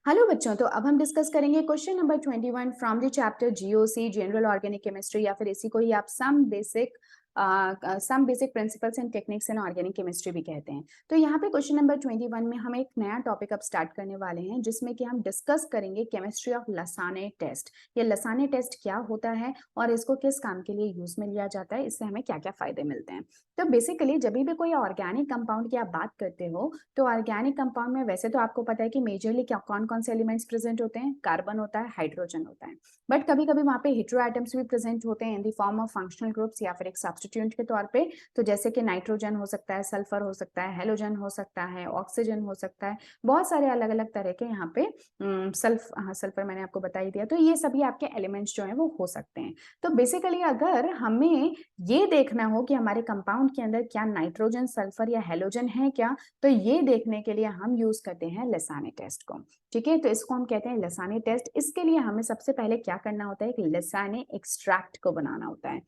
Hello बच्चों, तो अब हम डिस्कस करेंगे question number 21 from the chapter GOC general organic chemistry, या फिर इसी को ही आप some basic principles and techniques in organic chemistry भी कहते हैं। तो यहाँ पे क्वेश्चन नंबर 21 में हम एक नया टॉपिक अब स्टार्ट करने वाले हैं, जिसमें कि हम डिस्कस करेंगे केमिस्ट्री ऑफ लसाने टेस्ट। ये लसाने टेस्ट क्या होता है और इसको किस काम के लिए यूज में लिया जाता है, इससे हमें क्या क्या फायदे मिलते हैं। तो बेसिकली जब भी कोई ऑर्गेनिक कंपाउंड की आप बात करते हो, तो ऑर्गेनिक कंपाउंड में वैसे तो आपको पता है कि मेजरली क्या कौन कौन से एलिमेंट्स प्रेजेंट होते हैं। कार्बन होता है, हाइड्रोजन होता है, बट कभी कभी वहाँ पे हेटेरो एटम्स भी प्रेजेंट होते हैं in the form of functional groups या फिर एक सब्स्टिट्यूएंट के तौर पे। तो जैसे कि नाइट्रोजन हो सकता है, सल्फर हो सकता है, हेलोजन हो सकता है, ऑक्सीजन हो सकता है, बहुत सारे अलग अलग तरह के यहाँ पे सल्फर मैंने आपको बता ही दिया। तो ये सभी आपके एलिमेंट्स जो है वो हो सकते हैं। तो बेसिकली अगर हमें ये देखना हो कि हमारे कंपाउंड के अंदर क्या नाइट्रोजन, सल्फर या हेलोजन है क्या, तो ये देखने के लिए हम यूज करते हैं लसाने टेस्ट को। ठीक है, तो इसको हम कहते हैं लसाने टेस्ट। इसके लिए हमें सबसे पहले क्या करना होता है, एक लसाने एक्सट्रैक्ट को बनाना होता है।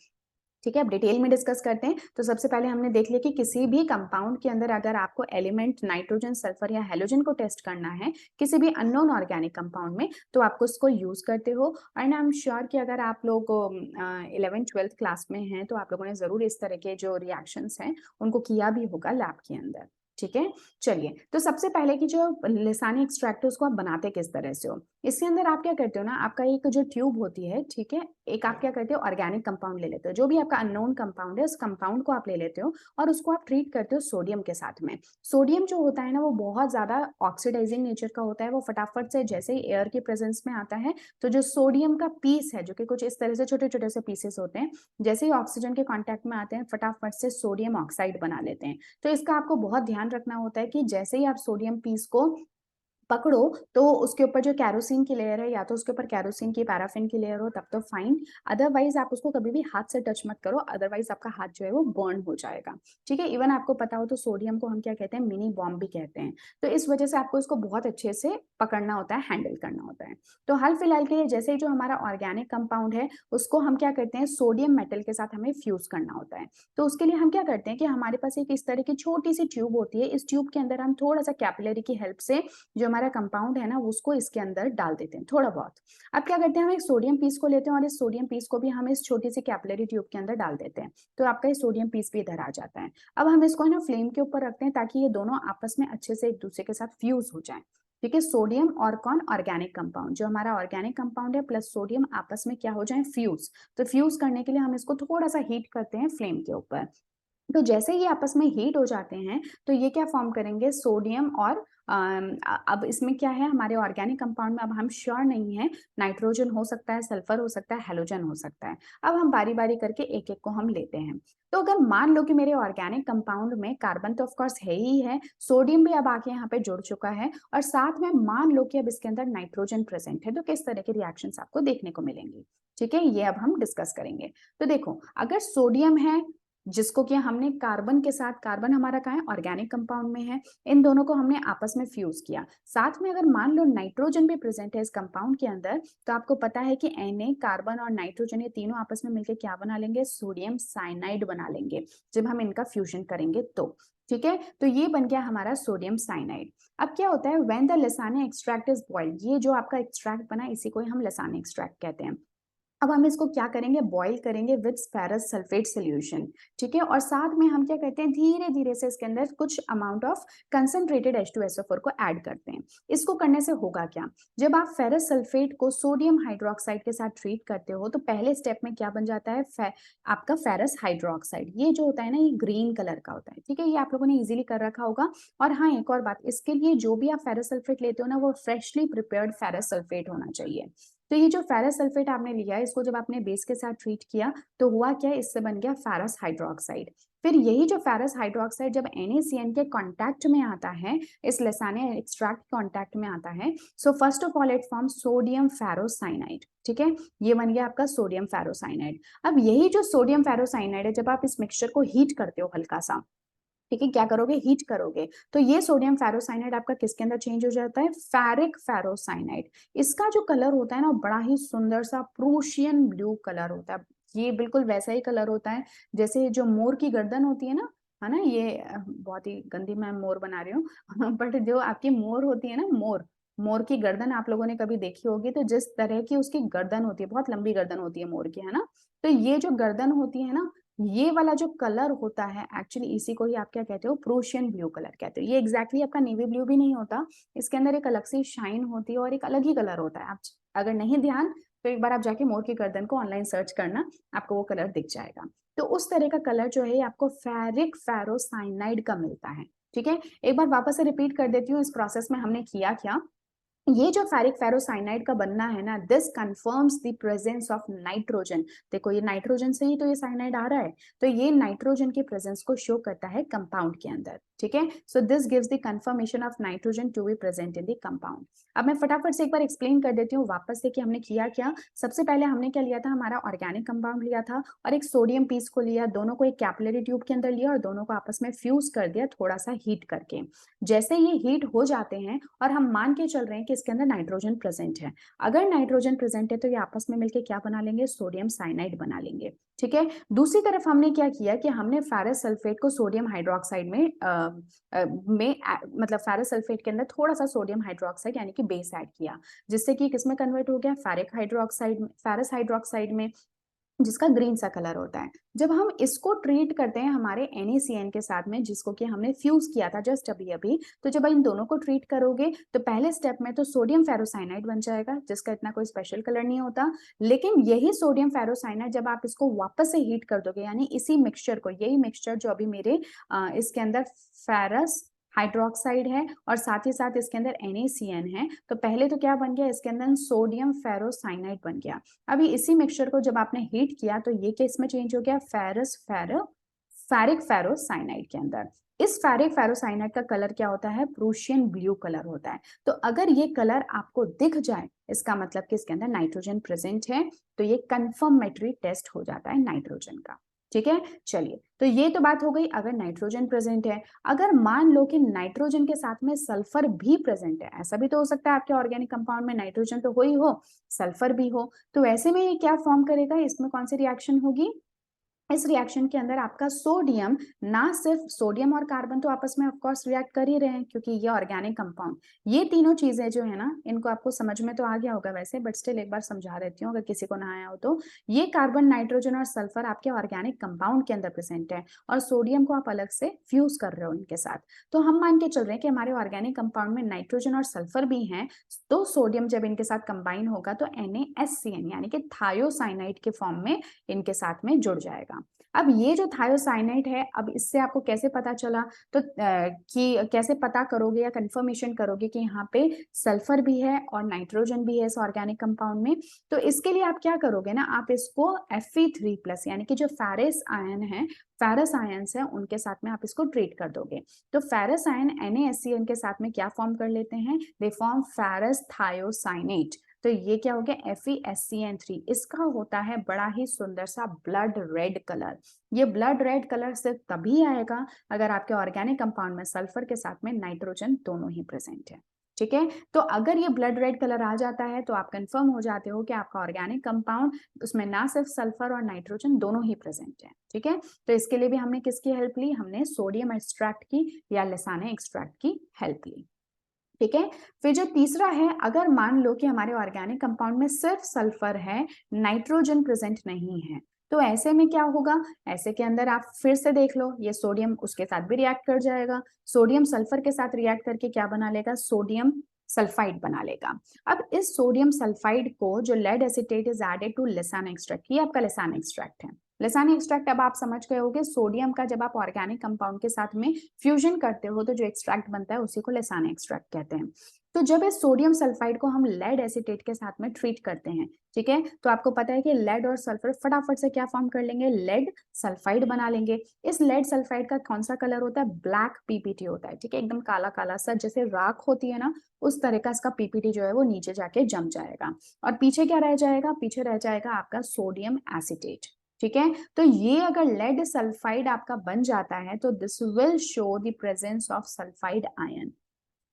ठीक है, अब डिटेल में डिस्कस करते हैं। तो सबसे पहले हमने देख लिया कि किसी भी कंपाउंड के अंदर अगर आपको एलिमेंट नाइट्रोजन, सल्फर या हेलोजन को टेस्ट करना है किसी भी अननोन ऑर्गेनिक कंपाउंड में, तो आपको इसको यूज करते हो। एंड आई एम श्योर कि अगर आप लोग 11th-12th क्लास में हैं, तो आप लोगों ने जरूर इस तरह के जो रिएक्शंस हैं उनको किया भी होगा लैब के अंदर। ठीक है, चलिए, तो सबसे पहले की जो लसानी एक्सट्रैक्ट है उसको आप बनाते किस तरह से हो। इसके अंदर आप क्या करते हो ना, आपका एक जो ट्यूब होती है, ठीक है, एक आप क्या करते हो, ऑर्गेनिक कंपाउंड ले लेते हो, जो भी आपका अननोन कंपाउंड है उस कंपाउंड को आप ले लेते हो और उसको आप ट्रीट करते हो सोडियम के साथ में। सोडियम जो होता है ना, वो बहुत ज्यादा ऑक्सीडाइजिंग नेचर का होता है। वो फटाफट से जैसे ही एयर की प्रेजेंस में आता है, तो जो सोडियम का पीस है, जो कि कुछ इस तरह से छोटे छोटे से पीसेस होते हैं, जैसे ही ऑक्सीजन के कॉन्टेक्ट में आते हैं फटाफट से सोडियम ऑक्साइड बना लेते हैं। तो इसका आपको बहुत ध्यान रखना होता है कि जैसे ही आप सोडियम पीस को पकड़ो, तो उसके ऊपर जो कैरोसिन की लेयर है, या तो उसके ऊपर कैरोसिन की, पैराफिन की लेयर हो तब तो फाइन। अदरवाइज आप उसको कभी भी हाथ से टच मत करो, अदरवाइज आपका हाथ जो है वो बर्न हो जाएगा। ठीक है, इवन आपको पता हो तो सोडियम को हम क्या कहते हैं, मिनी बॉम्ब भी कहते हैं। तो इस वजह से आपको इसको बहुत अच्छे से पकड़ना होता है, हैंडल करना होता है। तो हाल फिलहाल के लिए जैसे ही जो हमारा ऑर्गेनिक कंपाउंड है उसको हम क्या करते हैं, सोडियम मेटल के साथ हमें फ्यूज करना होता है। तो उसके लिए हम क्या करते हैं कि हमारे पास एक इस तरह की छोटी सी ट्यूब होती है। इस ट्यूब के अंदर हम थोड़ा सा कैपिलरी की हेल्प से जो हमारा कंपाउंड है ना उसको इसके अंदर डाल देते हैं थोड़ा बहुत। अब क्या करते हैं, हम एक सोडियम पीस को लेते हैं और इस सोडियम पीस को भी हम इस छोटी सी कैपिलरी ट्यूब के अंदर डाल देते हैं। तो आपका ये सोडियम पीस भी इधर आ जाता है। अब हम इसको है ना फ्लेम के ऊपर रखते हैं ताकि ये दोनों आपस में अच्छे से एक दूसरे के साथ फ्यूज हो जाए। ठीक है, सोडियम और कौन, ऑर्गेनिक कंपाउंड, जो हमारा ऑर्गेनिक कंपाउंड है प्लस सोडियम आपस में क्या हो जाए, फ्यूज। तो फ्यूज करने के लिए हम इसको थोड़ा सा हीट करते हैं फ्लेम के ऊपर। तो जैसे ही आपस में हीट हो जाते हैं, तो ये क्या फॉर्म करेंगे, सोडियम और अब इसमें क्या है, हमारे ऑर्गेनिक कंपाउंड में अब हम श्योर नहीं है, नाइट्रोजन हो सकता है, सल्फर हो सकता है, हेलोजन हो सकता है। अब हम बारी बारी करके एक एक को हम लेते हैं। तो अगर मान लो कि मेरे ऑर्गेनिक कंपाउंड में कार्बन तो ऑफकोर्स है ही है, सोडियम भी अब आके यहाँ पे जुड़ चुका है, और साथ में मान लो कि अब इसके अंदर नाइट्रोजन प्रेजेंट है, तो किस तरह के रिएक्शंस आपको देखने को मिलेंगे। ठीक है, ये अब हम डिस्कस करेंगे। तो देखो, अगर सोडियम है जिसको कि हमने कार्बन के साथ, कार्बन हमारा कहाँ है, ऑर्गेनिक कंपाउंड में है, इन दोनों को हमने आपस में फ्यूज किया। साथ में अगर मान लो नाइट्रोजन भी प्रेजेंट है इस कंपाउंड के अंदर, तो आपको पता है कि Na, कार्बन और नाइट्रोजन ये तीनों आपस में मिलकर क्या बना लेंगे, सोडियम साइनाइड बना लेंगे, जब हम इनका फ्यूजन करेंगे तो। ठीक है, तो ये बन गया हमारा सोडियम साइनाइड। अब क्या होता है, when the Lassaigne extract is boiled, ये जो आपका एक्सट्रैक्ट बना इसी को हम लसाने एक्सट्रैक्ट कहते हैं। अब हम इसको क्या करेंगे, बॉईल करेंगे विद फेरस सल्फेट सोल्यूशन। ठीक है, और साथ में हम क्या करते हैं, धीरे धीरे से इसके अंदर कुछ अमाउंट ऑफ कंसंट्रेटेड H2SO4 को ऐड करते हैं। इसको करने से होगा क्या, जब आप फेरस सल्फेट को सोडियम हाइड्रोक्साइड के साथ ट्रीट करते हो, तो पहले स्टेप में क्या बन जाता है, आपका फेरस हाइड्रोक्साइड। ये जो होता है ना, ये ग्रीन कलर का होता है। ठीक है, ये आप लोगों ने इजीली कर रखा होगा। और हाँ, एक और बात, इसके लिए जो भी आप फेरस सल्फेट लेते हो ना, वो फ्रेशली प्रिपेयर्ड फेरस सल्फेट होना चाहिए। तो ये जो फेरस सल्फेट आपने लिया, इसको जब आपने बेस के साथ ट्रीट किया, तो हुआ क्या, इससे बन गया फेरस हाइड्रोक्साइड। फिर यही जो फेरस हाइड्रोक्साइड जब NaCN के कांटेक्ट में आता है, इस लसाने एक्सट्रैक्ट कांटेक्ट में आता है, so first of all it form sodium ferrocyanide. ठीक है, ये बन गया आपका सोडियम फेरोसाइनाइड। अब यही जो सोडियम फेरोसाइनाइड है, जब आप इस मिक्सचर को हीट करते हो हल्का सा, ठीक है, क्या करोगे, हीट करोगे, तो ये सोडियम फेरोसाइनाइड आपका किसके अंदर चेंज हो जाता है, फेरिक फेरोसाइनाइड। इसका जो कलर होता है ना, बड़ा ही सुंदर सा प्रूशियन ब्लू कलर होता है। ये बिल्कुल वैसा ही कलर होता है जैसे जो मोर की गर्दन होती है ना, ये बहुत ही गंदी मैं मोर बना रही हूँ बट जो आपकी मोर होती है ना, मोर, मोर की गर्दन आप लोगों ने कभी देखी होगी, तो जिस तरह की उसकी गर्दन होती है, बहुत लंबी गर्दन होती है मोर की, है ना? तो ये जो गर्दन होती है ना, ये वाला जो कलर होता है एक्चुअली इसी को ही आप क्या कहते हो, प्रूशियन ब्लू कलर कहते हो। ये एग्जैक्टली आपका नेवी ब्लू भी नहीं होता, इसके अंदर एक अलग सी शाइन होती है और एक अलग ही कलर होता है। आप अगर नहीं ध्यान तो एक बार आप जाके मोर की गर्दन को ऑनलाइन सर्च करना, आपको वो कलर दिख जाएगा। तो उस तरह का कलर जो है आपको फेरिक फेरोसाइनाइड का मिलता है। ठीक है, एक बार वापस से रिपीट कर देती हूँ इस प्रोसेस में हमने किया क्या। ये जो फेरिक फेरोसाइनाइड का बनना है ना, this confirms the presence of nitrogen. देखो ये नाइट्रोजन से ही तो ये साइनाइड आ रहा है, तो ये नाइट्रोजन की प्रेजेंस को शो करता है कंपाउंड के अंदर। ठीक है, so this gives the confirmation of nitrogen to be present in the compound. अब मैं फटाफट से एक बार एक्सप्लेन कर देती हूँ वापस से कि हमने किया क्या। सबसे पहले हमने क्या लिया था, हमारा ऑर्गेनिक कंपाउंड लिया था और एक सोडियम पीस को लिया, दोनों को एक कैपिलरी ट्यूब के अंदर लिया और दोनों को आपस में फ्यूज कर दिया थोड़ा सा हीट करके। जैसे ये हीट हो जाते हैं और हम मान के चल रहे हैं कि इसके अंदर नाइट्रोजन प्रेजेंट है, अगर नाइट्रोजन प्रेजेंट है तो ये आपस में मिलकर क्या बना लेंगे, सोडियम साइनाइड बना लेंगे। ठीक है, दूसरी तरफ हमने क्या किया कि हमने फेरस सल्फेट को सोडियम हाइड्रोक्साइड मतलब फेरस सल्फेट के अंदर थोड़ा सा सोडियम हाइड्रोक्साइड यानी कि बेस ऐड किया, जिससे कि किसमें कन्वर्ट हो गया, फेरिक हाइड्रोक्साइड, फेरस हाइड्रोक्साइड में, जिसका ग्रीन सा कलर होता है। जब हम इसको ट्रीट करते हैं हमारे NaCN के साथ में, जिसको कि हमने फ्यूज किया था जस्ट अभी अभी, तो जब इन दोनों को ट्रीट करोगे तो पहले स्टेप में तो सोडियम फेरोसाइनाइड बन जाएगा, जिसका इतना कोई स्पेशल कलर नहीं होता। लेकिन यही सोडियम फेरोसाइनाइड जब आप इसको वापस से हीट कर दोगे, यानी इसी मिक्सचर को, यही मिक्सचर जो अभी मेरे इसके अंदर फेरस हाइड्रोक्साइड है और साथ ही साथ इसके अंदर NaCN है, तो पहले तो क्या बन गया, इसके अंदर सोडियम फेरोसाइनाइड बन गया। अभी इसी मिक्सचर को जब आपने हीट किया तो ये केस में चेंज हो गया फेरिक फेरोसाइनाइड के अंदर। इस फेरिक फेरोसाइनाइड का कलर क्या होता है, प्रूशियन ब्लू कलर होता है। तो अगर ये कलर आपको दिख जाए, इसका मतलब कि इसके अंदर नाइट्रोजन प्रेजेंट है, तो ये कंफर्मेटरी टेस्ट हो जाता है नाइट्रोजन का। ठीक है, चलिए, तो ये तो बात हो गई अगर नाइट्रोजन प्रेजेंट है। अगर मान लो कि नाइट्रोजन के साथ में सल्फर भी प्रेजेंट है, ऐसा भी तो हो सकता है आपके ऑर्गेनिक कंपाउंड में नाइट्रोजन तो हो ही हो, सल्फर भी हो, तो ऐसे में ये क्या फॉर्म करेगा, इसमें कौन सी रिएक्शन होगी, इस रिएक्शन के अंदर आपका सोडियम, ना सिर्फ सोडियम और कार्बन तो आपस में ऑफ कोर्स रिएक्ट कर ही रहे हैं क्योंकि ये ऑर्गेनिक कंपाउंड, ये तीनों चीजें जो है ना, इनको आपको समझ में तो आ गया होगा वैसे, बट स्टिल एक बार समझा देती हूँ अगर किसी को ना आया हो तो। ये कार्बन, नाइट्रोजन और सल्फर आपके ऑर्गेनिक कंपाउंड के अंदर प्रेजेंट है और सोडियम को आप अलग से फ्यूज कर रहे हो इनके साथ। तो हम मान के चल रहे हैं कि हमारे ऑर्गेनिक कंपाउंड में नाइट्रोजन और सल्फर भी हैं, तो सोडियम जब इनके साथ कंबाइन होगा तो NaSCN यानी कि थायोसाइनाइड के फॉर्म में इनके साथ में जुड़ जाएगा। अब ये जो थायोसाइनाइड है, अब इससे आपको कैसे पता चला, तो कि कैसे पता करोगे या कंफर्मेशन करोगे कि यहाँ पे सल्फर भी है और नाइट्रोजन भी है इस ऑर्गेनिक कंपाउंड में। तो इसके लिए आप क्या करोगे ना, आप इसको Fe3+ यानी कि जो फेरस आयन है, फेरस आयंस है, उनके साथ में आप इसको ट्रीट कर दोगे। तो फेरस आयन NaSCN के साथ में क्या फॉर्म कर लेते हैं, दे फॉर्म फेरस थायोसाइनेट। तो ये क्या हो गया, FeSCN3। इसका होता है बड़ा ही सुंदर सा ब्लड रेड कलर। ये ब्लड रेड कलर सिर्फ तभी आएगा अगर आपके ऑर्गेनिक कंपाउंड में सल्फर के साथ में नाइट्रोजन दोनों ही प्रेजेंट है। ठीक है, तो अगर ये ब्लड रेड कलर आ जाता है तो आप कंफर्म हो जाते हो कि आपका ऑर्गेनिक कंपाउंड, उसमें ना सिर्फ सल्फर और नाइट्रोजन दोनों ही प्रेजेंट है। ठीक है, तो इसके लिए भी हमने किसकी हेल्प ली, हमने सोडियम एक्सट्रैक्ट की या लसाने एक्सट्रैक्ट की हेल्प ली। ठीक है, फिर जो तीसरा है, अगर मान लो कि हमारे ऑर्गेनिक कंपाउंड में सिर्फ सल्फर है, नाइट्रोजन प्रेजेंट नहीं है, तो ऐसे में क्या होगा, ऐसे के अंदर आप फिर से देख लो, ये सोडियम उसके साथ भी रिएक्ट कर जाएगा, सोडियम सल्फर के साथ रिएक्ट करके क्या बना लेगा, सोडियम सल्फाइड बना लेगा। अब इस सोडियम सल्फाइड को जो lead acetate is added to Lassaigne extract, ये आपका लेसान एक्सट्रैक्ट है। लेसानी एक्सट्रैक्ट अब आप समझ गए होगे, सोडियम का जब आप ऑर्गेनिक कंपाउंड के साथ में फ्यूजन करते हो तो जो एक्सट्रैक्ट बनता है उसी को लेसानी एक्सट्रैक्ट कहते हैं। तो जब इस सोडियम सल्फाइड को हम लेड एसीटेट के साथ में ट्रीट करते हैं, ठीक है, तो आपको पता है कि लेड और सल्फर फटाफट से क्या फॉर्म कर लेंगे, लेड सल्फाइड बना लेंगे। इस लेड सल्फाइड का कौन सा कलर होता है, ब्लैक पीपीटी होता है। ठीक है, एकदम काला काला सा, जैसे राख होती है ना, उस तरह का इसका पीपीटी जो है वो नीचे जाके जम जाएगा और पीछे क्या रह जाएगा, पीछे रह जाएगा आपका सोडियम एसीटेट। ठीक है, तो ये अगर लेड सल्फाइड आपका बन जाता है तो this will show the presence of sulphide ion.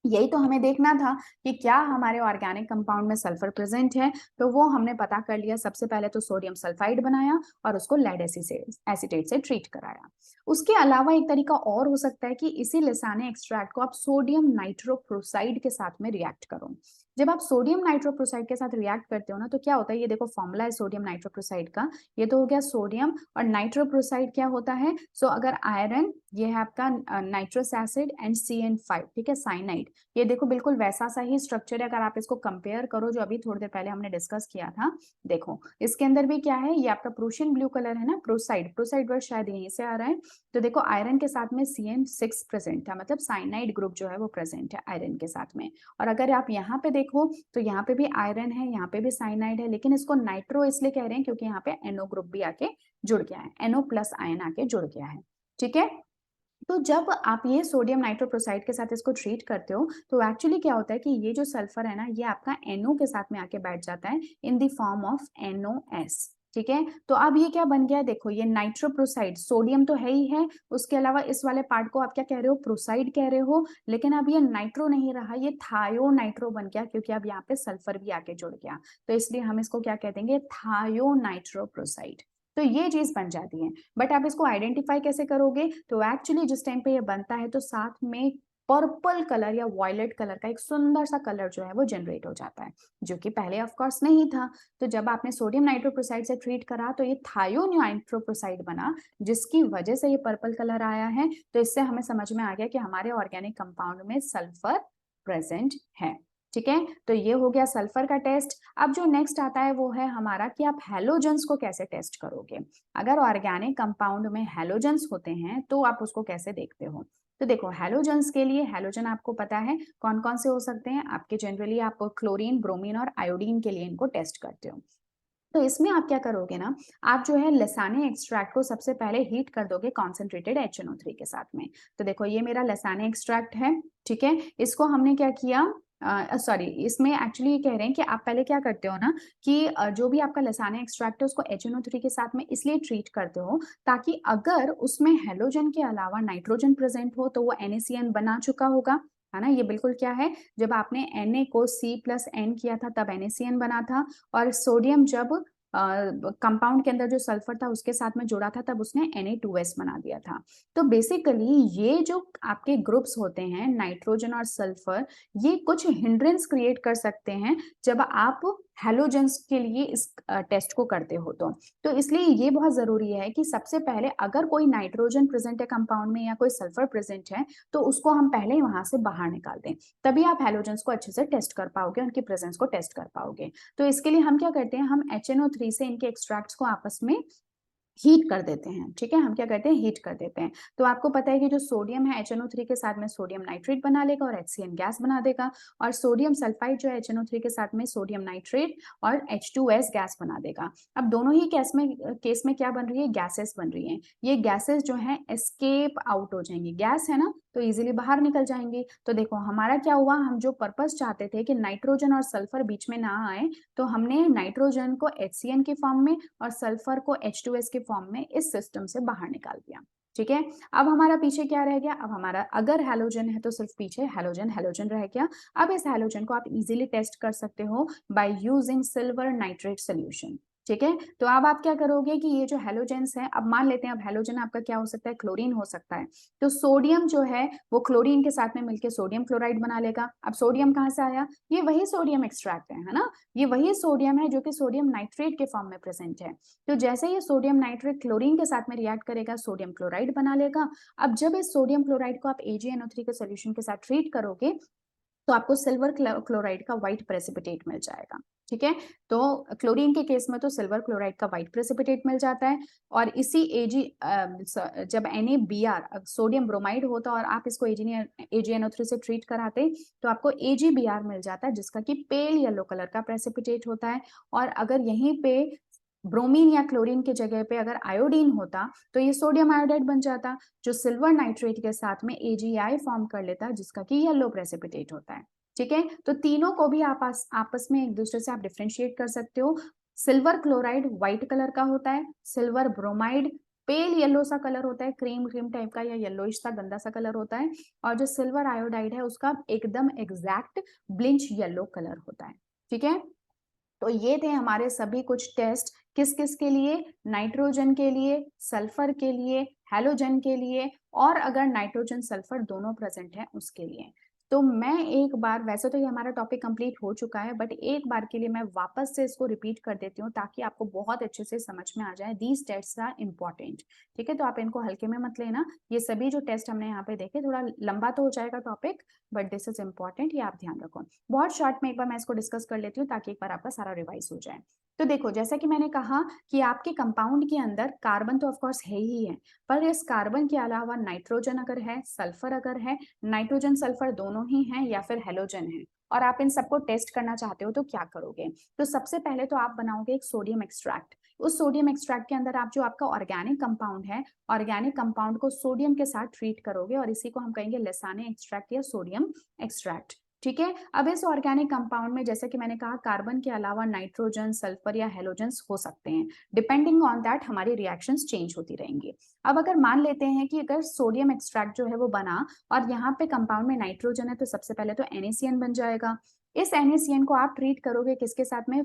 यही तो हमें देखना था कि क्या हमारे ऑर्गेनिक कंपाउंड में सल्फर प्रेजेंट है, तो वो हमने पता कर लिया। सबसे पहले तो सोडियम सल्फाइड बनाया और उसको लेड एसीटेट से ट्रीट कराया। उसके अलावा एक तरीका और हो सकता है कि इसी लिसाने एक्सट्रैक्ट को आप सोडियम नाइट्रोप्रोसाइड के साथ में रिएक्ट करो। जब आप सोडियम नाइट्रोप्रोसाइड के साथ रिएक्ट करते हो ना, तो क्या होता है, ये देखो फॉर्मूला है सोडियम नाइट्रोप्रोसाइड का। ये तो हो गया सोडियम, और नाइट्रोप्रोसाइड क्या होता है, सो अगर आयरन, ये है आपका नाइट्रस एसिड एंड CN5, ठीक है, साइनाइड। ये देखो बिल्कुल वैसा सा ही स्ट्रक्चर है। अगर आप इसको कंपेयर करो जो अभी थोड़ी देर पहले हमने डिस्कस किया था, देखो इसके अंदर भी क्या है, ये आपका प्रोशियन ब्लू कलर है ना, प्रोसाइड, प्रोसाइड वर्ड शायद यहीं से आ रहा है। तो देखो आयरन के साथ में CN6 प्रेजेंट था, मतलब साइनाइड ग्रुप जो है वो प्रेजेंट है आयरन के साथ में। और अगर आप यहाँ पे देखो तो यहाँ पे भी आयरन है, यहाँ पे भी साइनाइड है, लेकिन इसको नाइट्रो इसलिए कह रहे हैं क्योंकि यहाँ पे NO ग्रुप भी आके जुड़ गया है, NO प्लस आयन आके जुड़ गया है। ठीक है, तो जब आप ये सोडियम नाइट्रोप्रोसाइड के साथ इसको ट्रीट करते हो, तो एक्चुअली क्या होता है कि ये जो सल्फर है ना, ये आपका NO के साथ में आके बैठ जाता है in the form of NOS। ठीक है, तो अब ये क्या बन गया है, देखो ये नाइट्रोप्रोसाइड, सोडियम तो है ही है, उसके अलावा इस वाले पार्ट को आप क्या कह रहे हो, प्रोसाइड कह रहे हो, लेकिन अब ये नाइट्रो नहीं रहा, ये थायो नाइट्रो बन गया, क्योंकि अब यहाँ पे सल्फर भी आके जुड़ गया। तो इसलिए हम इसको क्या कह देंगे, थायो नाइट्रोप्रोसाइड। तो ये चीज बन जाती है। बट आप इसको आइडेंटिफाई कैसे करोगे, तो एक्चुअली जिस टाइम पे ये बनता है तो साथ में पर्पल कलर या वॉयलेट कलर का एक सुंदर सा कलर जो है वो जनरेट हो जाता है, जो कि पहले ऑफ कोर्स नहीं था। तो जब आपने सोडियम नाइट्रोप्रोसाइड से ट्रीट करा तो ये थायो नाइट्रोप्रोसाइड बना, जिसकी वजह से ये पर्पल कलर आया है। तो इससे हमें समझ में आ गया कि हमारे ऑर्गेनिक कंपाउंड में सल्फर प्रेजेंट है। ठीक है, तो ये हो गया सल्फर का टेस्ट। अब जो नेक्स्ट आता है वो है हमारा कि आप हैलोजेंस को कैसे टेस्ट करोगे। अगर ऑर्गेनिक कंपाउंड में हैलोजेंस होते हैं तो आप उसको कैसे देखते हो। तो देखो हैलोजेंस के लिए, हैलोजन आपको पता है कौन कौन से हो सकते हैं आपके, जनरली आप क्लोरीन, ब्रोमीन और आयोडीन के लिए इनको टेस्ट करते हो। तो इसमें आप क्या करोगे ना, आप जो है लसाने एक्सट्रैक्ट को सबसे पहले हीट कर दोगे कॉन्सेंट्रेटेड HNO3 के साथ में। तो देखो ये मेरा लसाने एक्सट्रैक्ट है, ठीक है, इसको हमने क्या किया, सॉरी, इसमें एक्चुअली ये कह रहे हैं कि आप पहले क्या करते हो ना कि जो भी आपका लसाने एक्सट्रैक्ट है उसको HNO3 के साथ में इसलिए ट्रीट करते हो ताकि अगर उसमें हेलोजन के अलावा नाइट्रोजन प्रेजेंट हो तो वो NaCN बना चुका होगा, है ना। ये बिल्कुल क्या है, जब आपने Na को C+N किया था तब NaCN बना था, और सोडियम जब कंपाउंड के अंदर जो सल्फर था उसके साथ में जुड़ा था तब उसने Na2S बना दिया था। तो बेसिकली ये जो आपके ग्रुप्स होते हैं नाइट्रोजन और सल्फर, ये कुछ हिंड्रेंस क्रिएट कर सकते हैं जब आप हैलोजेंस के लिए इस टेस्ट को करते हो। तो इसलिए ये बहुत जरूरी है कि सबसे पहले अगर कोई नाइट्रोजन प्रेजेंट है कंपाउंड में या कोई सल्फर प्रेजेंट है तो उसको हम पहले वहां से बाहर निकाल दें, तभी आप हैलोजेंस को अच्छे से टेस्ट कर पाओगे, उनकी प्रेजेंस को टेस्ट कर पाओगे। तो इसके लिए हम क्या करते हैं, हम HNO3 से इनके एक्सट्रैक्ट्स को आपस में हीट कर देते हैं। ठीक है, हम क्या करते हैं, हीट कर देते हैं। तो आपको पता है कि जो सोडियम है HNO3 के साथ में सोडियम नाइट्रेट बना लेगा और HCN गैस बना देगा, और सोडियम सल्फाइड जो है HNO3 के साथ में सोडियम नाइट्रेट और H2S गैस बना देगा। अब दोनों ही केस में क्या बन रही है, गैसेस बन रही हैं। ये गैसेस जो है एस्केप आउट हो जाएंगी, गैस है ना तो इजीली बाहर निकल जाएंगी। तो देखो हमारा क्या हुआ, हम जो पर्पस चाहते थे कि नाइट्रोजन और सल्फर बीच में ना आए, तो हमने नाइट्रोजन को HCN के फॉर्म में और सल्फर को H2S के फॉर्म में इस सिस्टम से बाहर निकाल दिया। ठीक है, अब हमारा पीछे क्या रह गया, अब हमारा अगर हैलोजन है तो सिर्फ पीछे हैलोजन हैलोजन रह गया। अब इस हैलोजन को आप इजीली टेस्ट कर सकते हो by using silver nitrate solution. ठीक है, तो अब आप क्या करोगे कि ये जो हैलोजेंस है, अब मान लेते हैं अब हैलोजन आपका क्या हो सकता है, क्लोरीन हो सकता है। तो सोडियम जो है वो क्लोरीन के साथ में मिलकर सोडियम क्लोराइड बना लेगा। अब सोडियम कहाँ से आया, ये वही सोडियम एक्सट्रैक्ट है ना, ये वही सोडियम है जो कि सोडियम नाइट्रेट के फॉर्म में प्रेजेंट है। तो जैसे ये सोडियम नाइट्रेट क्लोरीन के साथ में रिएक्ट करेगा, सोडियम क्लोराइड बना लेगा। अब जब इस सोडियम क्लोराइड को आप AgNO3 के सोल्यूशन के साथ ट्रीट करोगे तो आपको सिल्वर क्लोराइड का व्हाइट प्रेसिपिटेट मिल जाएगा। ठीक है, तो क्लोरीन के केस में तो सिल्वर क्लोराइड का व्हाइट प्रेसिपिटेट मिल जाता है, और इसी जब NaBr सोडियम ब्रोमाइड होता और आप इसको AgNO3 से ट्रीट कराते तो आपको AgBr मिल जाता है, जिसका कि पेल येलो कलर का प्रेसिपिटेट होता है। और अगर यहीं पे ब्रोमीन या क्लोरीन के जगह पे अगर आयोडीन होता तो ये सोडियम आयोडाइड बन जाता, जो सिल्वर नाइट्रेट के साथ में AgI फॉर्म कर लेता, जिसका कि येलो प्रेसिपिटेट होता है। ठीक है, तो तीनों को भी आप आपस में एक दूसरे से आप डिफ्रेंशिएट कर सकते हो। सिल्वर क्लोराइड व्हाइट कलर का होता है, सिल्वर ब्रोमाइड पेल येलो सा कलर होता है, क्रीम क्रीम टाइप का या येलोइश सा गंदा सा कलर होता है, और जो सिल्वर आयोडाइड है उसका एकदम एग्जैक्ट ब्लिंच येलो कलर होता है। ठीक है, तो ये थे हमारे सभी कुछ टेस्ट, किस किस के लिए, नाइट्रोजन के लिए, सल्फर के लिए, हैलोजन के लिए, और अगर नाइट्रोजन सल्फर दोनों प्रेजेंट है उसके लिए। तो मैं एक बार, वैसे तो ये हमारा टॉपिक कंप्लीट हो चुका है, बट एक बार के लिए मैं वापस से इसको रिपीट कर देती हूँ ताकि आपको बहुत अच्छे से समझ में आ जाए। These test are important. ठीक है, तो आप इनको हल्के में मत लेना। ये सभी जो टेस्ट हमने यहाँ पे देखे, थोड़ा लंबा तो हो जाएगा topic, but this is important, ये आप ध्यान रखो। बहुत शॉर्ट में एक बार मैं इसको डिस्कस कर लेती हूँ ताकि एक बार आपका सारा रिवाइज हो जाए। तो देखो, जैसा कि मैंने कहा कि आपके कंपाउंड के अंदर कार्बन तो ऑफ कोर्स है ही है, पर इस कार्बन के अलावा नाइट्रोजन अगर है, सल्फर अगर है, नाइट्रोजन सल्फर दोनों ही हैं, या फिर हेलोजन है, और आप इन सबको टेस्ट करना चाहते हो तो क्या करोगे? तो सबसे पहले तो आप बनाओगे एक सोडियम एक्सट्रैक्ट। उस सोडियम एक्सट्रैक्ट के अंदर आप जो आपका ऑर्गेनिक कंपाउंड है, ऑर्गेनिक कंपाउंड को सोडियम के साथ ट्रीट करोगे, और इसी को हम कहेंगे लसाने एक्सट्रैक्ट या सोडियम एक्सट्रैक्ट। ठीक है, अब इस ऑर्गेनिक कंपाउंड में जैसे कि मैंने कहा, कार्बन के अलावा नाइट्रोजन, सल्फर या हेलोजेंस हो सकते हैं। डिपेंडिंग ऑन दैट हमारी रिएक्शंस चेंज होती रहेंगी। अब अगर मान लेते हैं कि अगर सोडियम एक्सट्रैक्ट जो है वो बना और यहाँ पे कंपाउंड में नाइट्रोजन है, तो सबसे पहले तो NaCN बन जाएगा। इस NaCN को आप ट्रीट करोगे किसके साथ में?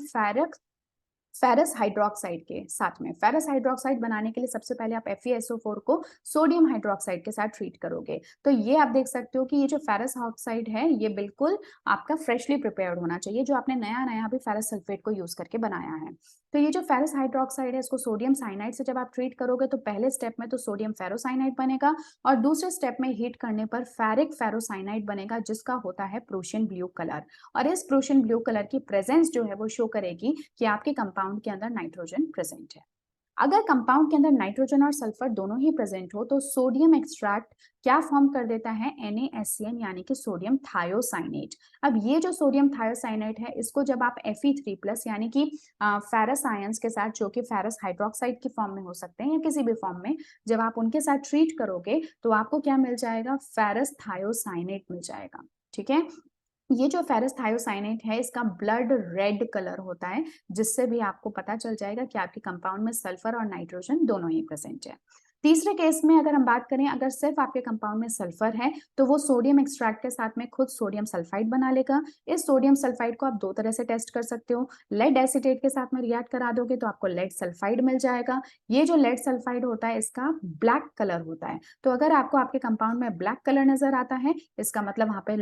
फेरस हाइड्रोक्साइड के साथ में। फेरस हाइड्रोक्साइड बनाने के लिए सबसे पहले आप FeSO4 को सोडियम हाइड्रोक्साइड के साथ ट्रीट करोगे। तो ये आप देख सकते हो कि ये जो फेरस ऑक्साइड है ये बिल्कुल आपका फ्रेशली प्रिपेयर्ड होना चाहिए, जो आपने नया नया भी फेरस सल्फेट को यूज करके बनाया है। तो ये जो फेरस हाइड्रोक्साइड है इसको सोडियम साइनाइड से जब आप ट्रीट करोगे तो पहले स्टेप में तो सोडियम फेरोसाइनाइड बनेगा, और दूसरे स्टेप में हीट करने पर फेरिक फेरोसाइनाइड बनेगा, जिसका होता है प्रूशियन ब्लू कलर। और इस प्रूशियन ब्लू कलर की प्रेजेंस जो है वो शो करेगी कि आपके कंपाउंड के अंदर नाइट्रोजन प्रेजेंट है। अगर कंपाउंड के अंदर नाइट्रोजन और सल्फर दोनों ही प्रेजेंट हो तो सोडियम एक्सट्रैक्ट क्या फॉर्म कर देता है? NaSCN यानी कि सोडियम थायोसाइनेट। अब ये जो सोडियम थायोसाइनेट है इसको जब आप Fe3+ यानी कि फेरस आयंस के साथ, जो कि फेरस हाइड्रोक्साइड की फॉर्म में हो सकते हैं या किसी भी फॉर्म में, जब आप उनके साथ ट्रीट करोगे तो आपको क्या मिल जाएगा? फेरस थायोसाइनेट मिल जाएगा। ठीक है, ये जो फेरस थायोसाइनेट है इसका ब्लड रेड कलर होता है, जिससे भी आपको पता चल जाएगा कि आपके कंपाउंड में सल्फर और नाइट्रोजन दोनों ही प्रेजेंट है। तीसरे केस में अगर हम बात करें, अगर सिर्फ आपके कंपाउंड में सल्फर है तो वो सोडियम एक्सट्रैक्ट के साथ में खुद सोडियम सल्फाइड बना लेगा। इस सोडियम सल्फाइड को आप दो तरह से टेस्ट कर सकते हो। लेड एसीटेट के साथ में रिएक्ट करा दोगे तो आपको लेड सल्फाइड मिल जाएगा। ये जो लेड सल्फाइड होता है इसका ब्लैक कलर होता है। तो अगर आपको आपके कंपाउंड में ब्लैक कलर नजर आता है, इसका मतलब वहां पे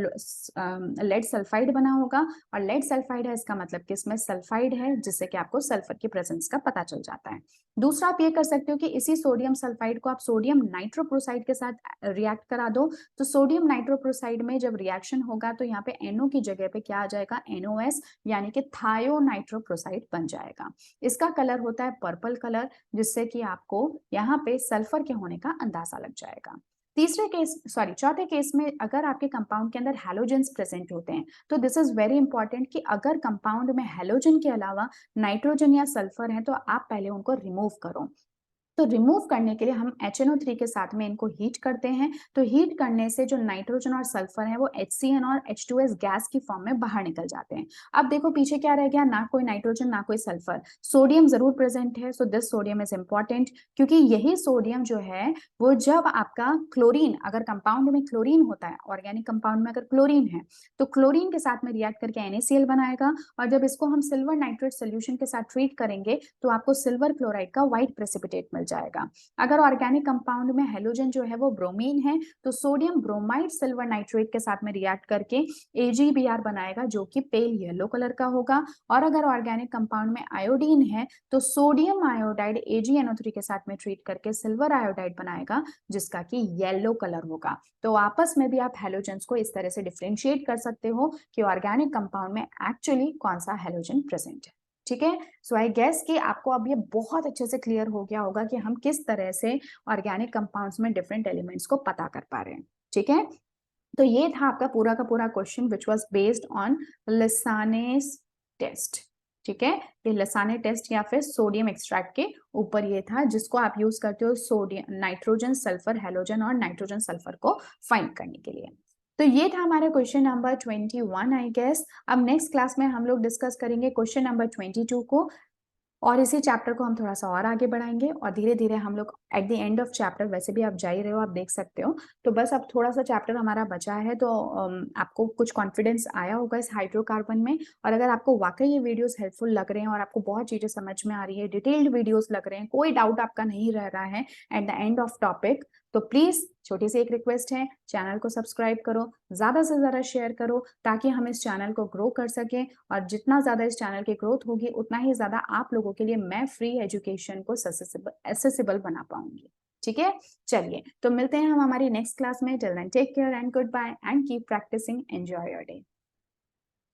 लेड सल्फाइड बना होगा, और लेड सल्फाइड है इसका मतलब कि इसमें सल्फाइड है, जिससे कि आपको सल्फर की प्रेजेंस का पता चल जाता है। दूसरा आप ये कर सकते हो कि इसी सोडियम सल्फाइड को आप सोडियम नाइट्रोप्रोसाइड के साथ रिएक्ट करा दो। तो सोडियम नाइट्रोप्रोसाइड में जब रिएक्शन होगा तो यहाँ पे NO की जगह पे क्या आ जाएगा? NOS यानी कि थायोनाइट्रोप्रोसाइड बन जाएगा। इसका कलर होता है पर्पल कलर, जिससे कि आपको यहाँ पे सल्फर के होने का अंदाजा लग जाएगा। चौथे केस में अगर आपके कंपाउंड के अंदर हैलोजेंस प्रेजेंट होते हैं तो दिस इज वेरी इंपॉर्टेंट कि अगर कंपाउंड में हैलोजन के अलावा नाइट्रोजन या सल्फर है तो आप पहले उनको रिमूव करो। तो रिमूव करने के लिए हम HNO3 के साथ में इनको हीट करते हैं। तो हीट करने से जो नाइट्रोजन और सल्फर है वो HCN और H2S गैस की फॉर्म में बाहर निकल जाते हैं। अब देखो पीछे क्या रह गया? ना कोई नाइट्रोजन ना कोई सल्फर, सोडियम जरूर प्रेजेंट है। So this sodium is important, क्योंकि यही सोडियम जो है वो जब आपका क्लोरीन, अगर कंपाउंड में क्लोरीन होता है, ऑर्गेनिक कंपाउंड में अगर क्लोरीन है तो क्लोरीन के साथ में रिएक्ट करके NaCl बनाएगा, और जब इसको हम सिल्वर नाइट्रेट सोल्यूशन के साथ ट्रीट करेंगे तो आपको सिल्वर क्लोराइड का व्हाइट प्रेसिपिटेट मिल जाएगा। अगर ऑर्गेनिक कंपाउंड में हेलोजन जो है वो ब्रोमीन है तो सोडियम ब्रोमाइड सिल्वर नाइट्रेट के साथ में रिएक्ट करके AgBr बनाएगा, जो कि पेल येलो कलर का होगा। और अगर ऑर्गेनिक कंपाउंड में आयोडीन है तो सोडियम आयोडाइड AgNO3 के साथ में ट्रीट करके सिल्वर आयोडाइड बनाएगा, जिसका कि येलो कलर होगा। तो आपस में भी आप हेलोजेंस को इस तरह से डिफरेंशिएट कर सकते हो कि ऑर्गेनिक कंपाउंड में एक्चुअली कौन सा हेलोजन प्रेजेंट है। ठीक है, सो आई गेस कि आपको अब ये बहुत अच्छे से क्लियर हो गया होगा कि हम किस तरह से ऑर्गेनिक कंपाउंड्स में डिफरेंट एलिमेंट्स को पता कर पा रहे हैं। ठीक है, तो ये था आपका पूरा का पूरा question which was based on Lassaigne's test. ठीक है, ये लसाने टेस्ट या फिर सोडियम एक्सट्रैक्ट के ऊपर ये था, जिसको आप यूज करते हो सोडियम, नाइट्रोजन, सल्फर, हेलोजन और नाइट्रोजन सल्फर को फाइंड करने के लिए। तो ये था हमारा क्वेश्चन नंबर 21 आई गेस। अब नेक्स्ट क्लास में हम लोग डिस्कस करेंगे क्वेश्चन नंबर 22 को, और इसी चैप्टर को हम थोड़ा-सा और आगे बढ़ाएँगे और धीरे-धीरे हम लोग at the end of chapter, वैसे भी आप जा ही रहे हो, आप देख सकते हो। तो बस अब थोड़ा-सा चैप्टर हमारा बचा है, तो आपको कुछ कॉन्फिडेंस आया होगा इस हाइड्रोकार्बन में, और अगर आपको वाक़ई ये वीडियोज़ हेल्पफुल लग रहे हैं और आपको बहुत चीज़ें समझ में आ रही है, डिटेल्ड वीडियोज़ लग रहे हैं, कोई डाउट आपका नहीं रह रहा है at the end of topic, तो प्लीज़ छोटी सी एक रिक्वेस्ट है, चैनल को सब्सक्राइब करो, ज़्यादा से ज़्यादा शेयर करो ताकि हम इस चैनल को ग्रो कर सकें, और जितना ज़्यादा इस चैनल की ग्रोथ होगी, उतना ही ज़्यादा आप लोगों के लिए मैं फ्री एजुकेशन को एक्सेसिबल बना पाऊँगी। ठीक है? चलिए, तो मिलते हैं हम हमारी नेक्स्ट क्लास में। Till then take care and goodbye and keep practising. Enjoy your day.